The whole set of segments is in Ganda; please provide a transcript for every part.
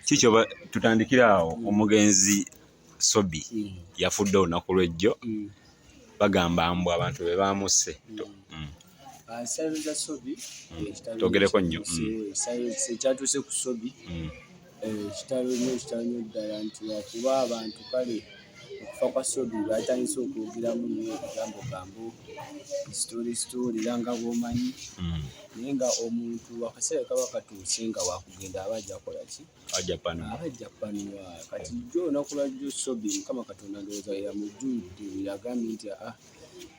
Kikyo tutandikira awo omugenzi Sobbi yafudde olunaku lw'ejjo bagamba mbu abantu be baamusse. Sayiroza Sobbi Togereko nnyo. Ekyatuuse ku Sobbi ekitalo nnyo ddala nti kuba abantu kale okufa kwa Sobbi batandise okwogeramu nnyo ebigambo sitoori era nga bw'omanyi naye nga omuntu akaseera kaba katuuse nga wakugenda aba ajja kukola ki? Abajja panuwa. Kati jjo olunaku lwa jjo Sobbi Mukama Katonda ndowooza yamujjudde yagambye nti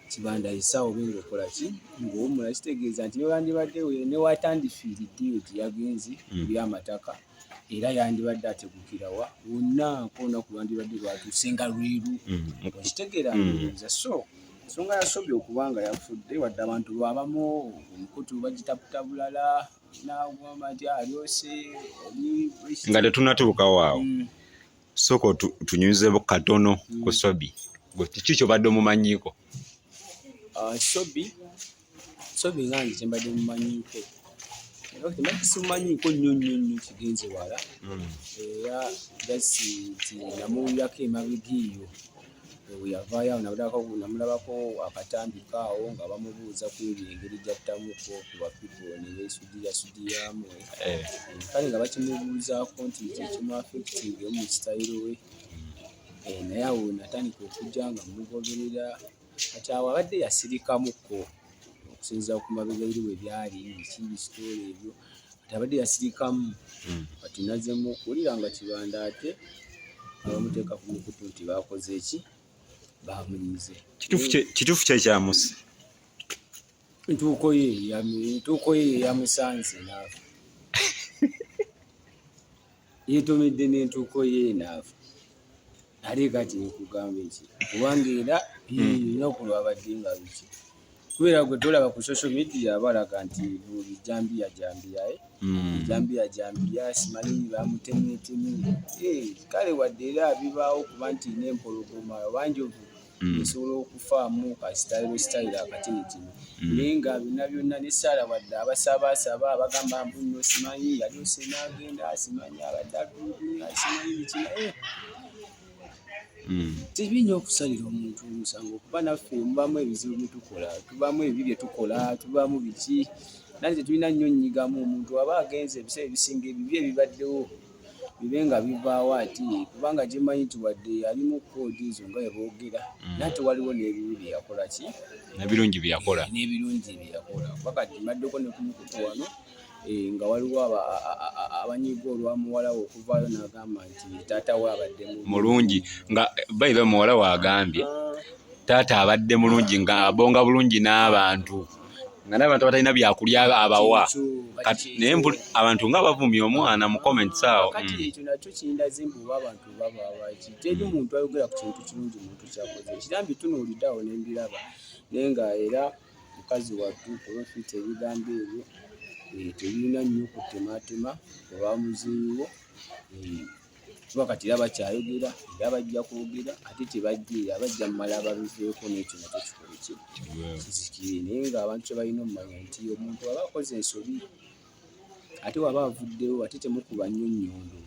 Kibanda essaawa obe ng'okola ki? Ng'owummula kitegeeza nti newandibadde ne watandifiiridde eyo gye yagenze eby'amataka era yandibadde ategukira wa wonna olunaku lwandibadde lwatuuse nga lweru. Okitegeera ndowooza so ensonga ya Sobbi okuba nga yafudde wadde abantu abamu omukutu bagitaputa bulala n'agamba nti alyose nga tetunnatuukawo awo. Sooka tunyumizeeko katono ku Sobbi. Kiki ky'obadde omumanyiiko? Sobbi nga nze kyembadde mumanyiiko tembadde simumanyiiko nnyo kigenze wala era jasi nti namuwulirako emabega eyo we yavaayo awo namulabako akatambika awo nga bamubuuza ku ebyo engeri gy'attamuko ku bapipo ne yeesudiramu kale nga bakimubuuzaako nti kyekimwafekitinga mu kitayiro we naye awo natandika okujja nga mugoberera kati awo abadde yasirikamukko okusinziira ku mabega eri we byali biki bisitooli ebyo kati abadde yasirikamu kati nazzemu okuwulira nga Kibanda ate abamuteeka ku mukutu nti baakoze eki? Baamunyize. Kituufu kye kyamusse? Entuuko ye yamusanze naafa. Yeetomedde n'entuuko ye naafa. Ale kati nkugamba eki kubanga era olunaku lwabadde nga biki kubeera gwe tolaba ku social media balaga nti jambiya simanyi bamutemyetemye kale wadde era bibaawo kuba nti n'empologoma banjovu esobola okufaamu kasitayiro akatinitini naye nga byonna n'essaala wadde abasabaasaba abagamba mbu nno simanyi yalyose n'agenda simanyi abadde atulugunya simanyi biki naye tebinya okusalira omuntu omusango okuba naffe mubamu ebizibu byetukola tubamu ebibi byetukola tubamu biki naye tetulina nnyo nnyigamu omuntu aba agenze ebiseera ebisinga ebibi ebibaddewo bibe nga bivaawo ati kubanga gyemanyi nti wadde ali mu koodi ezo nga yeboogera nate waliwo n'ebibi bye yakola ki n'ebirungi bye yakola kuba kati mbaddeko ne ku mukutu wano nga waliwo abanyiga olwa muwala we okuvaayo n'agamba nti taata we abadde mulungi nga bayiba muwala we agambye taata abadde mulungi nga abonga bulungi n'abantu nga n'abantu abatalina byakulya abawa naye abantu nga bavumye omwana mu comments awo kati ekyo nakyo kindaze mbu abantu babawaki teri muntu ayogera ku kintu kirungi muntu kyakoze ekirambi tunuulidde awo n'embiraba naye nga era mukazi wattu olwafite ebigambo ebyo tebirina nnyo okutematema oba muziiwo kuba kati era bakyayogera era bajja kwogera ate tebajja abajja mumala babiveeko n'ekyo nakyo kizikire naye ng'abantu tebalina omumanya nti omuntu aba akoze ensobi ate waba avuddewo ate temukuba nnyo nnyondo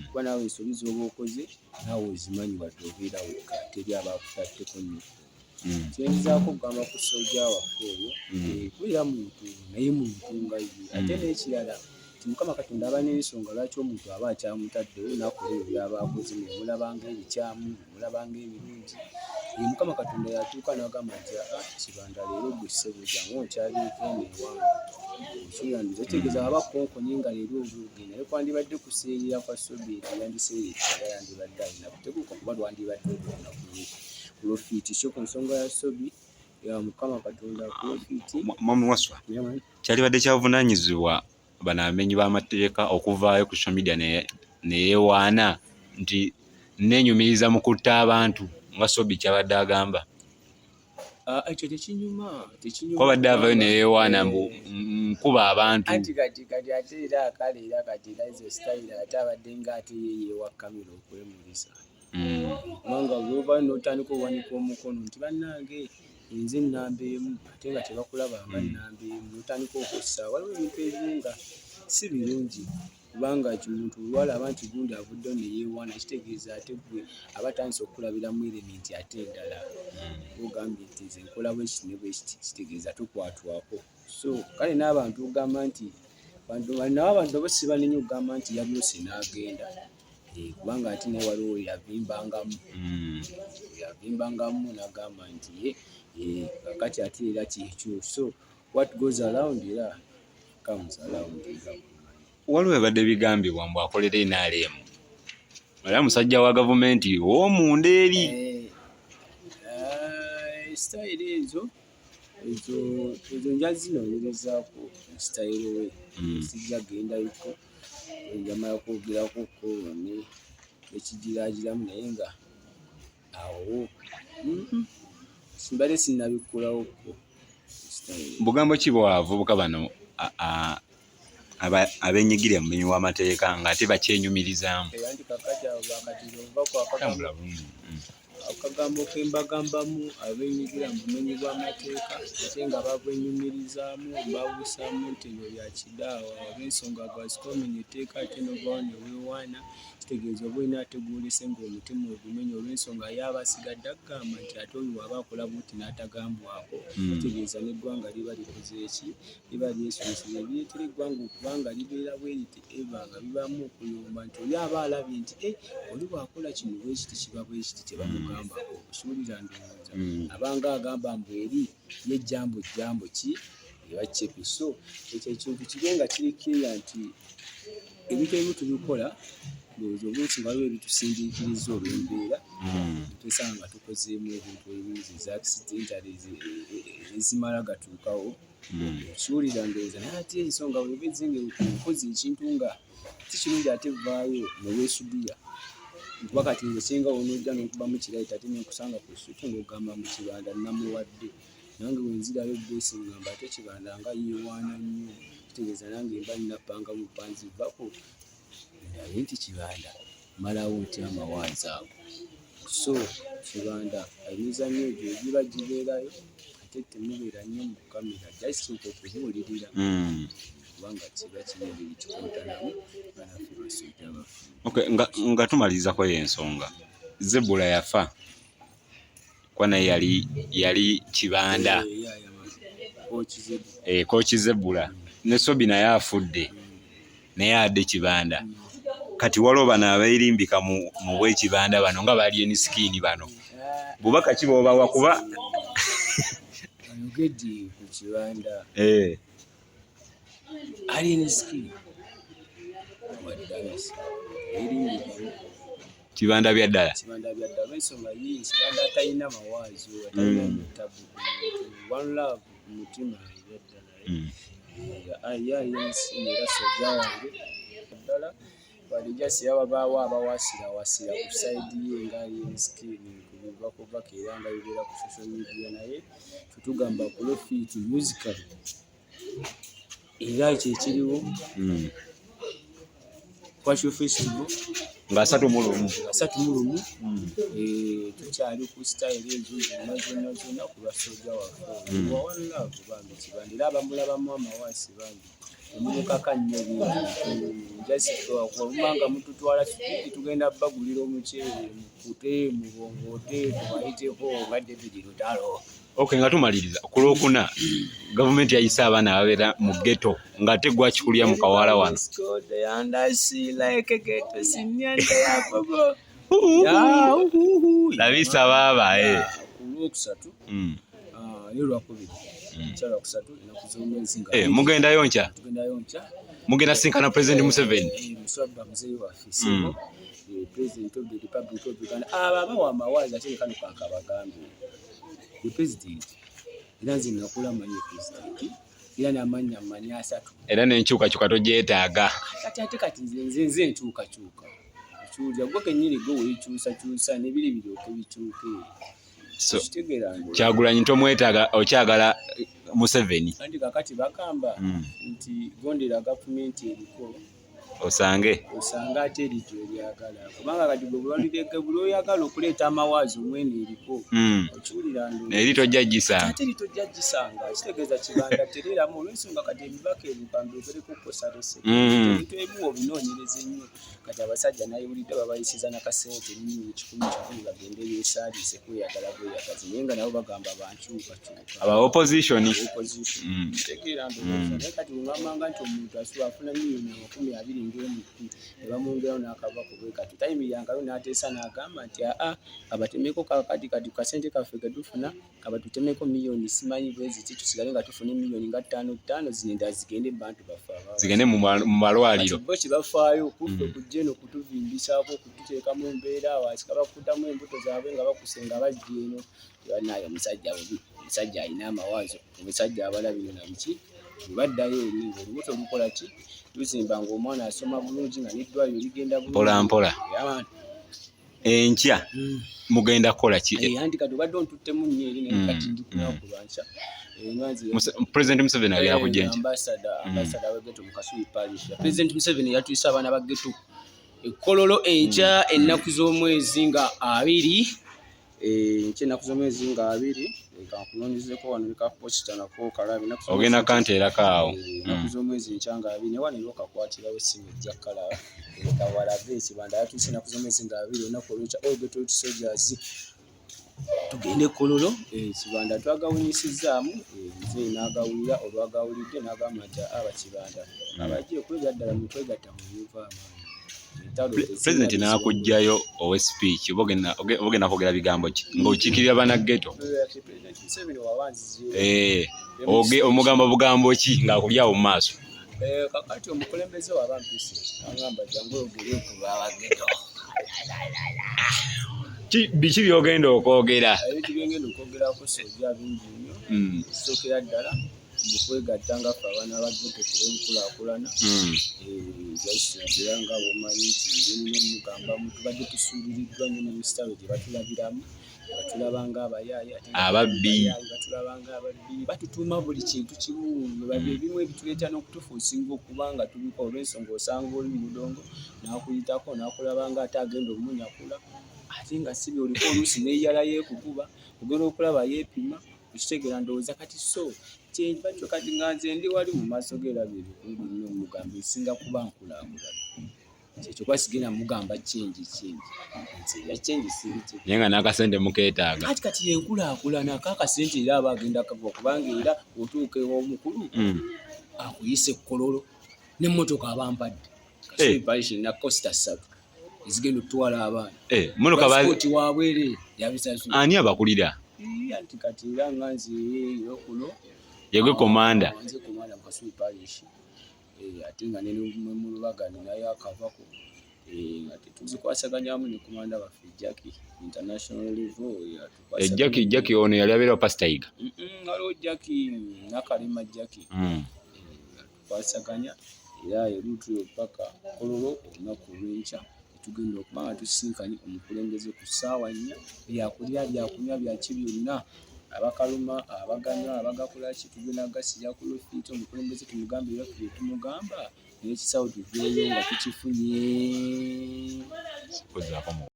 kuba naawe ensobi z'oba okoze naawe ozimanyi wadde obeera wekka teri aba akutaddeko nnyo kyengezaako okugamba ku sojja waffe oyo kubeera muntu naye muntu nga ye ate n'ekirala nti Mukama Katonda aba n'ensonga lwaki omuntu aba akyamutaddewo nakola ebyo by'aba akoze nemulabanga ebikyamu nemulabanga ebirungi Mukama Katonda yatuuka n'agamba nti Kibanda leero gwe ssebuuza ng'okyaliko neewange ekyoyandiza kitegeeza aba konkonye nga leero obuuge naye kwandibadde kuseerera kwa Sobbi yandiseerera yandibadde alina kuteguka kuba lwandibadde olunaku kulofiiti so ku nsonga ya Sobbi ya Mukama Katonda kulofiiti mwami Waswa kyalibadde kyavunaanyizibwa bano abamenyi b'amateeka okuvaayo ku social media neyewaana nti neenyumiriza mu kutta abantu nga Sobbi kyabadde agamba. Ekyo tekinyuma kwabadde avaayo neyewaana mbu nkuba abantu anti kati ate era akale era kati era ezo sitayiro ate abadde nga ate yeewa kamera okwemulisa kubanga bw'ovaayo n'otandika owanika omukono nti bannange nze nnamba emu ate nga tebakulaba nga nnamba emu n'otandika okussa waliwo ebintu ebimu nga si birungi kubanga kimuntu olwalaba nti gundi avuddeyo ne yeewaana kitegeeza ate gwe aba tandise okukulabiramu erementi ate endala ogambye nti nze nkola bwekiti ne bwekiti kitegeeza tukwatwako so kale n'abantu ogamba nti nabo abantu abo si banenya okugamba nti yabyose n'agenda kubanga ate naye waliwo yavimbangamu n'agamba nti kakati ate era kyekyo so what goes around era comes around. Waliwo ebadde bigambibwa mbu akolera NRM era musajja wa gavumenti w'omunda eri sitayiro ezo nja zinoonyerezaako sitayiro we sijja gendayiko njamala kwogerako ne ekigiraagiramu naye nga awo simbadde sinnabikulawoko bugambo ki bw'abavubuka bano abenyigira mu mulimu w'amateeka ng'ate bakyenyumirizaamu anti kakati abo bakatiro ova kwakatambula akagambo kembagambamu abenyigira mu bumenyi bw'amateeka ate nga babwenyumirizaamu babusaamu nti ebyo byakidaawa ab'ensonga gwazikomenya etteeka ate novaawo ne weewaana kitegeeza oba olina ate gwolese ng'omutima ogumenya olw'ensonga yaba asigadde agamba nti ate oyo waba akola buti n'atagambwako kitegeeza n'eggwanga liba likoze eki liba lyesomeseza ebireetera eggwanga okubanga libeera bweriti eba nga bibaamu okuyomba nti oli aba alabye nti oli bwakola kino bwekiti kiba bwekiti kyebamugambako okusuulira ndowooza abanga agamba mbu eri yejjambo ki eba kyepi so ekyo ekintu kibe nga kirikirira nti ebintu ebimu tubikola ndowooza obunsi waliwo ebitusindiikiriza olw'embeera twesanga nga tukozeemu ebintu ebimu ezakisidentale ezimala gatuukawo okusuulira ndowooza naye ate ensonga bweba ezinga okoze ekintu nga tikirungi ate vaayo neweesudira kuba kati nze singa onojja n'okubamu kirayita ate nenkusanga ku ssuuti ng'ogamba mu kibanda namuwadde nange wenzirayo besi ngamba ate kibanda nga yeewaana nnyo kitegeeza nange mba nnappanga mu panzi vako ndabe nti kibanda malawo ntya amawaazi ago so kibanda emizannyo egyo egiba gibeerayo ate temubeera nnyo mu kamera jasituuka okubuulirira kubanga kiba kinengeri kikontanamu banaffe basujja bafe nga tumalirizaako y'ensonga Zebula yafa kwa naye yali kibanda kooki Zebula ne Sobbi naye afudde naye adde kibanda kati waliwo bano abeerimbika mu bwekibanda bano nga bali eniskiini bano bubaka ki bw'obawa kuba Ayogedde ku kibanda ali eniskiini kibanda bya ddala ensonga yii kibanda atalina mawaazo atalina mutabu one love mutima era sojja wange ddala balijasi ababaawo abawasira ku sayidi ye nga yenskiini kubivakuvaka era nga bibeera ku social media naye tetugamba profit musical era kyekiriwo Kwasho Festival nga 31 tukyali ku style ezo zonna ku basojja waffe wawalula kubanga kibandira abamulabamu amawasi bangi omukaka nnyo bintu jasitoa kubanga mututwala tugenda bagulira omuceere mukute mubongote tubayiteko nga David Lutalo. Okay, nga tumaliriza ku Lwokuna gavumenti yayise abaana ababeera mu ghetto nga tegwa kikulya mu kawala wano labisa baba mugendayo nkya mugenda sinkana President Museveni President of the Republic of Uganda ababawa amawaazi ate kano kakabagambye the president era nze nakula manyi president era namanya amanya asatu era n'enkyukakyuka togyetaaga kati nze enkyukakyuka ekyulya gwe kenyini gwe weekyusakyusa nebiri biryoke bikyuke so Kyagulanyi tomwetaaga okyagala Museveni kandi kakati bagamba nti gondera gavumenti eriko osanga ate eryo eryagala kubanga kati gwe bulwanoyagala okuleeta amawaazi omwene eriko okiwulira eri tojja gisanga ate eri tojja gisanga kitegeeza kibanda tereramu olw'ensonga kati ebibaka ebikambi ogereko kosalese ebintu obinoonyereza ennyo kati abasajja nayewulidde babayisiza nakasente nnyini 10 bagende beesaaliise kweyagala bweyagazi naye nga nabo bagamba bankyukakyuka aba opposition tegeera naye kati bwegambanga nti omuntu afuna miliyoni 20 ng'emutu ne bamwongeraho n'akavako bwe kati tayimirangayo n'ateesa n'agamba nti abatemeko kati kasente kaffe ke tufuna abatutemeko miliyoni simanyi bweziti tusigale nga tufune miliyoni nga 5 zino endala zigende bantu baffe zigende mu malwaliro bo kibafaayo okuffe okujja eno kutuvimbisako okututeekamu embeera wasika bakuddamu embuto zaabwe nga bakusenga bajja eno tebanayo omusajja alina amawaazo omusajja abala bino nabiki bwebaddayo eri ngaolubuto lukola ki luzimba ngaomwana asoma bulungi nga n'eddwaliro ligenda mpolampola enkya mugenda kukola ki anti kati obadde ontuttemu nnyo eri naye kati ndikunaku lwankya President Museveni agenda kujja nti ambasada w'eghetto mu Kasubi Parish President Museveni yatuyise abaana ba ghetto ekkololo enkya ennaku z'omwezi nga 2 ennaku z'omwezi nga 2 kankunoonyezeko wano ne kaposita nako kalabi ogenda kanteerako awo ennaku z'omwezi nkya nga 2 ne wano era okakwatirawo essimu ejja kalaba kawalabe ekibanda yatuyise ennaku z'omwezi nga 2 olunaku olwekya Ghetto Soldiers tugende kololo ekibanda twagawunyisizaamu nze n'agawulira olwagawulidde n'agamba nti abakibanda abajja okwegaddala mu kwegatta mu byuvaamu President n'akugjayo owe speech obogenda kwogera bigambo ki ng'okiikirira bannaghetto omugamba bugambo ki ng'akulyawo mu maaso kakati omukulembeze waba mpisi agamba jangu oyogere ku babaghetto biki byogenda okwogera ebintu byengenda okwogerako sojja bingi nnyo sookera ddala mukwegatta nga ffe abaana baghetto kulwenkulaakulana zakisinzira nga bomanyi nti ngenina omugamba tubadde tusuuliriddwa nnyo mu misitalo gye batulabiramu batulabanga abayaaya ababbi batulabanga ababbi batutuuma buli kintu kimu ebimu ebituleeta n'okutufuusinga okubanga tubikola olw'ensonga osanga oli mu mudongo n'akuyitako n'akulabanga ate agenda omunyakula ate nga si byoliko oluusi n'eyala yeekukuba ogenda okulaba yeepima okitegeera ndowooza kati so batyo kati nga nze ndi wali mu maaso geeraba ebikungu nnyo omugamba esinga kuba nkulaakula kyekyo kwasigenda mugamba kyenji nze era kyenji siriki naye nga n'akasente mukeetaaga kati yenkulaakulana akakasente era aba agenda kava kubanga era otuuka ew'omukulu akuyisa ekkololo n'emmotoka abampadde Kasubi Parish na Costa 3 ezigenda otwala abaana pasipoti wabwere yabisasula ani abakulira anti kati era nga nze yokuno yegwe komanda nze komanda mu Kasubi Parish ate nga ne mu lubagano naye akavako nga tetuzikwasaganyamu ne komanda waffe Jackie international level Jackie ono yali abeera pasitayiga ngalo Jackie nakalema Jackie tukwasaganya era eruutu paka kololo olunaku olw'enkya tugenda okuba nga tusisinkanye omukulembeze ku ssaawa 4 byakulya byakunywa byaki byonna abakaluma abaganywa abagakolaki tugenda gasirya ku lofiiti omukulembeze tumugambe byaffe bye tumugamba n'ekisawo tuveeyo nga tukifunye